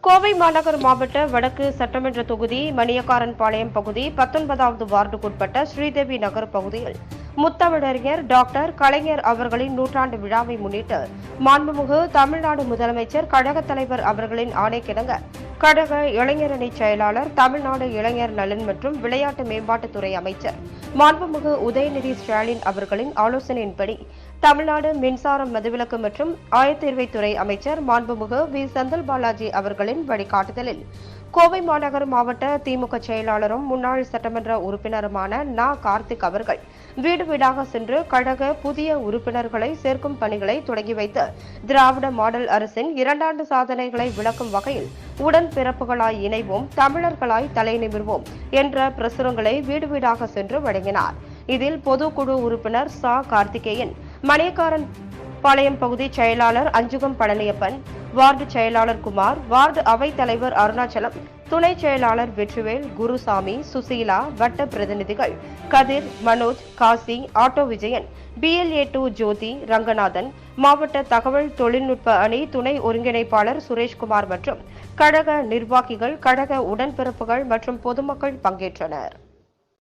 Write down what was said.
கோவை மாநகர் மாவட்ட வடக்கு சட்டமன்ற தொகுதி மணியக்காரன்பாளையம் பகுதி 19வது வார்டுக்குட்பட்ட ஸ்ரீதேவி நகர் பகுதியில் முத்தமிழறிஞர் டாக்டர் கலைஞர் அவர்களின் நூற்றாண்டு விழாவை முன்னிட்டு மாண்புமிகு தமிழ்நாடு முதலமைச்சர் கழகத் தலைவர் அவர்களின் ஆணைக்கிணங்க கழக இளைஞரணி செயலாளர், தமிழ்நாடு இளைஞர் நலன் மற்றும் விளையாட்டு மேம்பாட்டுத்துறை அமைச்சர் மாண்புமிகு உதயநிதி ஸ்டாலின் அவர்களின் ஆலோசனையின்படி தமிழ்நாடு மின்சாரம் மதுவிலக்கு மற்றும் ஆயத்தீர்வைத்துறை அமைச்சர் மாண்புமிகு வி. செந்தில் பாலாஜி அவர்களின் வழிகாட்டுதலில் கோவை மாநகர் மாவட்ட திமுக செயலாளரும் முன்னாள் சட்டமன்ற உறுப்பினருமான நா. கார்த்திக் அவர்கள் வீடு வீடாக சென்று கழக புதிய உறுப்பினர்களை சேர்க்கும் பணிகளை தொடங்கி வைத்து திராவிட மாடல் அரசின் 2 ஆண்டு சாதனைகளை விளக்கும் வகையில் உடன்பிறப்புகளாய் இணைவோம், தமிழர்களாய் தலைநிமிர்வோம் என்ற பிரசுரங்களை வீடு வீடாக சென்று வழங்கினார். இதில் பொதுக்குழு உறுப்பினர் சா. கார்த்திகேயன், மணியக்காரன்பாளையம் பகுதி செயலாளர் அஞ்சுகம் பழனியப்பன், வார்டு செயலாளர் குமார், வார்டு அவைத் தலைவர் அருணாச்சலம், துணை செயலாளர் வெற்றிவேல், குருசாமி, சுசீலா, வட்ட பிரதிநிதிகள் கதிர், மனோஜ், காசி, ஆட்டோ விஜயன், BLA2 ஜோதி, ரங்கநாதன், மாவட்ட தகவல் தொழில்நுட்ப அணி துணை ஒருங்கிணைப்பாளர் சுரேஷ்குமார் மற்றும் கழக நிர்வாகிகள், கழக உடன்பிறப்புகள் மற்றும் பொதுமக்கள் பங்கேற்றனர்.